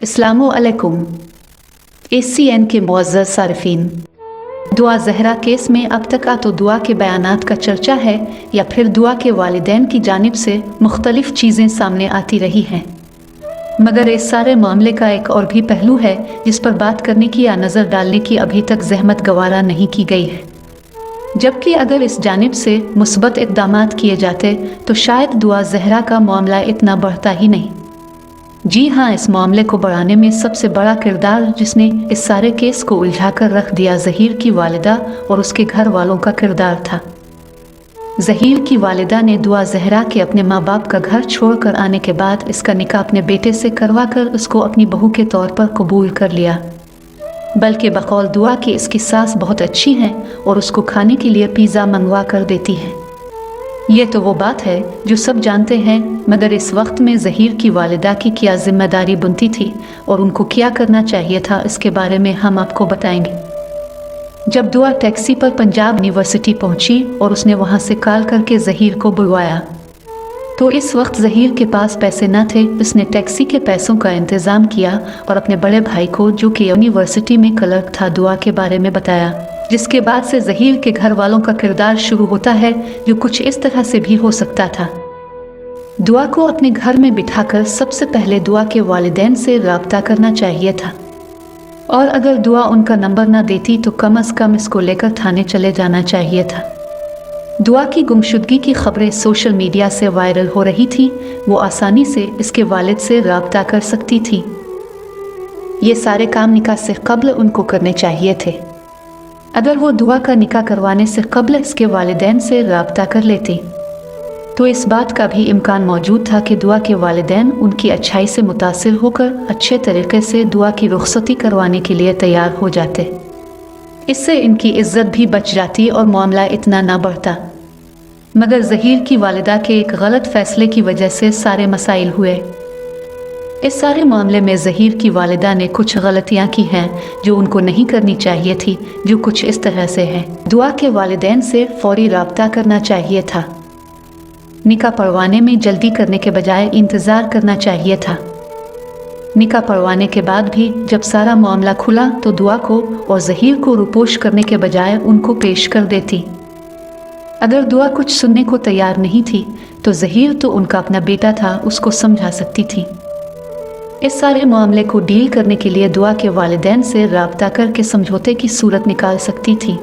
अस्सलामुअलैकुम। ACN के मुअज़्ज़ज़ सारिफीन, दुआ ज़हरा केस में अब तक तो दुआ के बयानात का चर्चा है या फिर दुआ के वालिदैन की जानिब से मुख्तलिफ चीज़ें सामने आती रही हैं, मगर इस सारे मामले का एक और भी पहलू है जिस पर बात करने की या नज़र डालने की अभी तक जहमत गवारा नहीं की गई है। जबकि अगर इस जानिब से मुस्बत इक़दामात किए जाते तो शायद दुआ ज़हरा का मामला इतना बढ़ता ही नहीं। जी हाँ, इस मामले को बढ़ाने में सबसे बड़ा किरदार जिसने इस सारे केस को उलझा कर रख दिया ज़हीर की वालिदा और उसके घर वालों का किरदार था। ज़हीर की वालिदा ने दुआ ज़हरा के अपने माँ बाप का घर छोड़कर आने के बाद इसका निकाह अपने बेटे से करवा कर उसको अपनी बहू के तौर पर कबूल कर लिया। बल्कि बकौल दुआ कि इसकी सास बहुत अच्छी है और उसको खाने के लिए पिज़्ज़ा मंगवा कर देती है। ये तो वो बात है जो सब जानते हैं, मगर इस वक्त में ज़हीर की वालिदा की क्या जिम्मेदारी बनती थी और उनको क्या करना चाहिए था, इसके बारे में हम आपको बताएंगे। जब दुआ टैक्सी पर पंजाब यूनिवर्सिटी पहुंची और उसने वहां से कॉल करके ज़हीर को बुलवाया, तो इस वक्त ज़हीर के पास पैसे न थे। उसने टैक्सी के पैसों का इंतज़ाम किया और अपने बड़े भाई को, जो कि यूनिवर्सिटी में क्लर्क था, दुआ के बारे में बताया, जिसके बाद से ज़हीर के घर वालों का किरदार शुरू होता है, जो कुछ इस तरह से भी हो सकता था। दुआ को अपने घर में बिठाकर सबसे पहले दुआ के वालिदैन से राब्ता करना चाहिए था, और अगर दुआ उनका नंबर ना देती तो कम से कम इसको लेकर थाने चले जाना चाहिए था। दुआ की गुमशुदगी की खबरें सोशल मीडिया से वायरल हो रही थी, वो आसानी से इसके वालिद से राब्ता कर सकती थी। ये सारे काम निकाह से कब्ल उनको करने चाहिए थे। अगर वो दुआ का निकाह करवाने से कब्ल इसके वालिदैन से राब्ता कर लेती तो इस बात का भी इम्कान मौजूद था कि दुआ के वालिदैन उनकी अच्छाई से मुतासिर होकर अच्छे तरीके से दुआ की रुखसती करवाने के लिए तैयार हो जाते। इससे इनकी इज्जत भी बच जाती और मामला इतना ना बढ़ता। मगर ज़हीर की वालिदा के एक गलत फैसले की वजह से सारे मसाइल हुए। इस सारे मामले में ज़हीर की वालिदा ने कुछ गलतियां की हैं जो उनको नहीं करनी चाहिए थी, जो कुछ इस तरह से है। दुआ के वालिदैन से फौरी राब्ता करना चाहिए था। निकाह पढ़वाने में जल्दी करने के बजाय इंतज़ार करना चाहिए था। निकाह पढ़वाने के बाद भी जब सारा मामला खुला तो दुआ को और ज़हीर को रुपोश करने के बजाय उनको पेश कर देती। अगर दुआ कुछ सुनने को तैयार नहीं थी तो ज़हीर तो उनका अपना बेटा था, उसको समझा सकती थी। इस सारे मामले को डील करने के लिए दुआ के वालिदैन से राब्ता करके समझौते की सूरत निकाल सकती थी,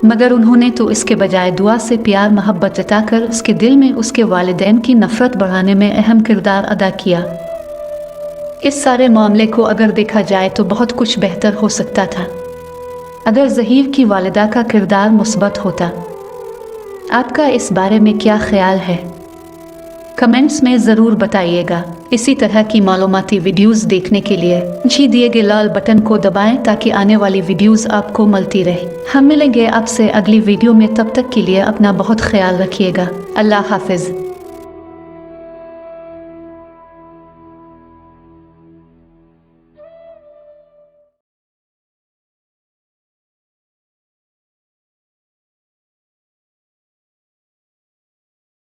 मगर उन्होंने तो इसके बजाय दुआ से प्यार मोहब्बत जताकर उसके दिल में उसके वालिदैन की नफ़रत बढ़ाने में अहम किरदार अदा किया। इस सारे मामले को अगर देखा जाए तो बहुत कुछ बेहतर हो सकता था अगर ज़हीर की वालिदा का किरदार मुस्बत होता। आपका इस बारे में क्या ख्याल है? कमेंट्स में ज़रूर बताइएगा। इसी तरह की मालूमाती वीडियोस देखने के लिए नीचे दिए गए लाल बटन को दबाएं ताकि आने वाली वीडियोस आपको मिलती रहे। हम मिलेंगे आपसे अगली वीडियो में, तब तक के लिए अपना बहुत ख्याल रखिएगा। अल्लाह हाफिज़।